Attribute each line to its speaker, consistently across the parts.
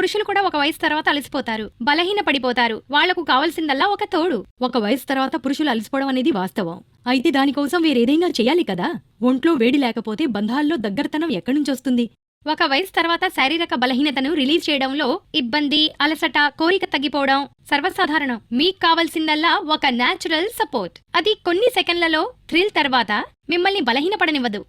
Speaker 1: పురుషులు కూడా ఒక వయసు తర్వాత అలసిపోతారు, బలహీన పడిపోతారు. వాళ్లకు కావాల్సిందల్లా ఒక తోడు.
Speaker 2: ఒక వయసు తర్వాత పురుషులు అలసిపోవడం అనేది వాస్తవం. అయితే దానికోసం వేరేదైనా చెయ్యాలి కదా. ఒంట్లో వేడి లేకపోతే బంధాల్లో దగ్గరతనం ఎక్కడ్నుంచొస్తుంది?
Speaker 1: ఒక వయసు తర్వాత శారీరక బలహీనతను రిలీజ్ చేయడంలో ఇబ్బంది, అలసట, కోరిక తగ్గిపోవడం సర్వసాధారణం. మీకు కావాల్సిందల్లా ఒక న్యాచురల్ సపోర్ట్. అది కొన్ని సెకండ్లలో థ్రిల్ తర్వాత మిమ్మల్ని బలహీనపడనివ్వదు.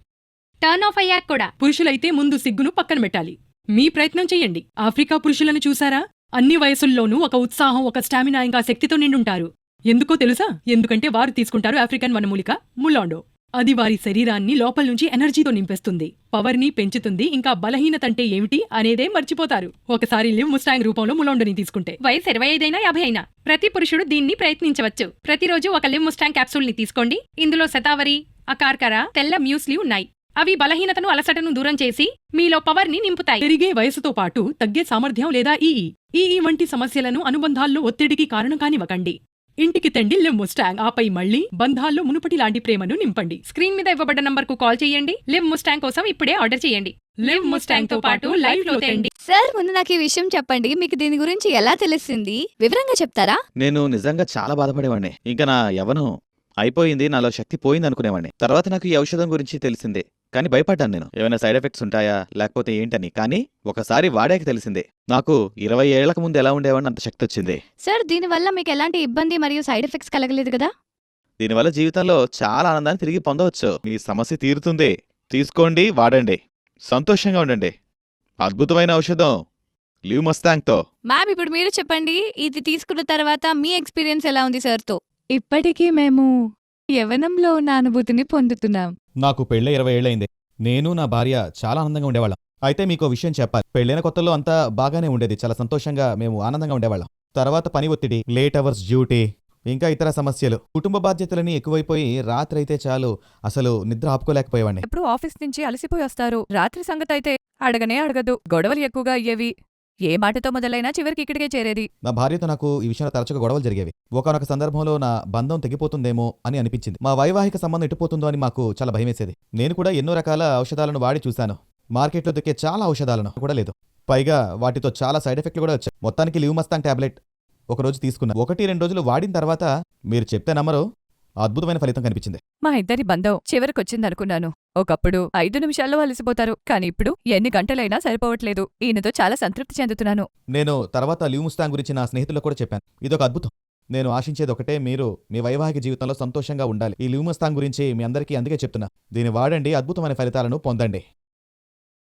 Speaker 1: టర్న్ ఆఫ్ అయ్యాక కూడా.
Speaker 2: పురుషులైతే ముందు సిగ్గును పక్కన పెట్టాలి. మీ ప్రయత్నం చెయ్యండి. ఆఫ్రికా పురుషులను చూసారా? అన్ని వయసుల్లోనూ ఒక ఉత్సాహం, ఒక స్టామినా, ఇంకా శక్తితో నిండుంటారు. ఎందుకో తెలుసా? ఎందుకంటే వారు తీసుకుంటారు ఆఫ్రికన్ వనమూలిక ములాండో. అది వారి శరీరాన్ని లోపల్నుంచి ఎనర్జీతో నింపేస్తుంది, పవర్ని పెంచుతుంది. ఇంకా బలహీనతంటే ఏమిటి అనేదే మర్చిపోతారు ఒకసారి లివ్ ముస్టాంగ్ రూపంలో ములాండోని తీసుకుంటే.
Speaker 1: వయసు 25 అయినా 50 అయినా ప్రతి పురుషుడు దీన్ని ప్రయత్నించవచ్చు. ప్రతిరోజు ఒక లివ్ ముస్టాంగ్ క్యాప్సూల్ ని తీసుకోండి. ఇందులో శతావరి, అకార్కర, తెల్ల మ్యూస్లీ ఉన్నాయి. అవి బలహీనతను, అలసటను దూరం చేసి మీలో పవర్ ని నింపుతాయి.
Speaker 2: పెరిగే వయసుతో పాటు తగ్గే సామర్థ్యం లేదా ఈఈ వంటి సమస్యలను అనుబంధాల్లో ఒత్తిడికి కారణం కానివ్వకండి. ఇంటికి తెండి లివ్ ముస్టాంగ్. ఆపై మళ్లీ బంధాల్లో మునుపటి లాంటి ప్రేమను నింపండి.
Speaker 1: స్క్రీన్ మీద ఇవ్వబడ్డ నంబర్కు కాల్ చేయండి. లివ్ ముస్టాంగ్ కోసం ఇప్పుడే ఆర్డర్ చేయండి. లివ్ ముస్టాంగ్ తో పాటు లైఫ్ లో తెండి.
Speaker 3: సార్, ముందు నాకు ఈ విషయం చెప్పండి. మీకు దీని గురించి ఎలా తెలిసింది? వివరంగా చెప్తారా?
Speaker 4: నేను నిజంగా చాలా బాధపడేవాడిని. ఇంకా నా యవ్వనం అయిపోయింది, నాలో శక్తి పోయింది అనుకునేవాడిని. తర్వాత నాకు ఈ ఔషధం గురించి తెలిసిందే, కానీ భయపడ్డాను. నేను ఏమైనా సైడ్ ఎఫెక్ట్స్ ఉంటాయా లేకపోతే ఏంటని. కానీ ఒకసారి వాడాక తెలిసిందే. నాకు 20 ఏళ్లకు ముందు ఎలా ఉండేవాడిని అంత శక్తి వచ్చింది.
Speaker 3: సార్, దీనివల్ల మీకు ఎలాంటి ఇబ్బంది మరియు సైడ్ ఎఫెక్ట్స్ కలగలేదు కదా?
Speaker 4: దీనివల్ల జీవితంలో చాలా ఆనందాన్ని తిరిగి పొందవచ్చు. మీ సమస్య తీరుతుంది. తీసుకోండి, వాడండి, సంతోషంగా ఉండండి. అద్భుతమైన ఔషధం లివ్ ముస్టాంగ్ తో.
Speaker 3: మ్యామ్, ఇప్పుడు మీరు చెప్పండి, ఇది తీసుకున్న తర్వాత మీ ఎక్స్పీరియన్స్ ఎలా ఉంది సార్తో?
Speaker 5: ఇప్పటికీ మేము యవ్వనంలో ఉన్న అనుభూతిని పొందుతున్నాం.
Speaker 6: నాకు పెళ్ళై 20 ఏళ్లయింది. నేను నా భార్య చాలా ఆనందంగా ఉండేవాళ్ళం. అయితే మీకో విషయం చెప్పాలి. పెళ్ళైన కొత్తలో అంతా బాగానే ఉండేది, చాలా సంతోషంగా మేము ఆనందంగా ఉండేవాళ్ళం. తర్వాత పని ఒత్తిడి, లేట్ అవర్స్ డ్యూటీ, ఇంకా ఇతర సమస్యలు, కుటుంబ బాధ్యతలని ఎక్కువైపోయి రాత్రి అయితే చాలు అసలు నిద్ర ఆపుకోలేకపోయేవాడిని.
Speaker 5: ఎప్పుడు ఆఫీస్ నుంచి అలసిపోయి వస్తారు. రాత్రి సంగతైతే అడగనే అడగదు. గొడవలు ఎక్కువగా అయ్యేవి. ఏ మాటతో మొదలైనా చివరికి ఇక్కడికే చేరేది.
Speaker 6: నా భార్యతో నాకు ఈ విషయంలో తరచుగా గొడవలు జరిగేవి. ఒకనొక సందర్భంలో నా బంధం తెగిపోతుందేమో అని అనిపించింది. మా వైవాహిక సంబంధం ఎటుపోతుందో అని మాకు చాలా భయమేసేది. నేను కూడా ఎన్నో రకాల ఔషధాలను వాడి చూశాను. మార్కెట్లో దొరికే చాలా ఔషధాలను కూడా లేదు. పైగా వాటితో చాలా సైడ్ ఎఫెక్ట్లు కూడా వచ్చాయి. మొత్తానికి లివ్ ముస్టాంగ్ టాబ్లెట్ ఒకరోజు తీసుకున్నా. 1-2 రోజులు వాడిన తర్వాత మీరు చెప్తే నమ్మరు, అద్భుతమైన ఫలితం కనిపించింది.
Speaker 5: మా ఇద్దరి బంధం చివరికొచ్చిందనుకున్నాను. ఒకప్పుడు 5 నిమిషాల్లో అలసిపోతారు, కానీ ఇప్పుడు ఎన్ని గంటలైనా సరిపోవట్లేదు. ఈయనతో చాలా సంతృప్తి చెందుతున్నాను.
Speaker 6: నేను తర్వాత లివ్ ముస్టాంగ్ గురించి నా స్నేహితులకు కూడా చెప్పాను. ఇదొక అద్భుతం. నేను ఆశించేది ఒకటే, మీరు మీ వైవాహిక జీవితంలో సంతోషంగా ఉండాలి. ఈ లివ్ ముస్టాంగ్ గురించి మీ అందరికీ అందుకే చెప్తున్నా. దీన్ని వాడండి, అద్భుతమైన ఫలితాలను పొందండి.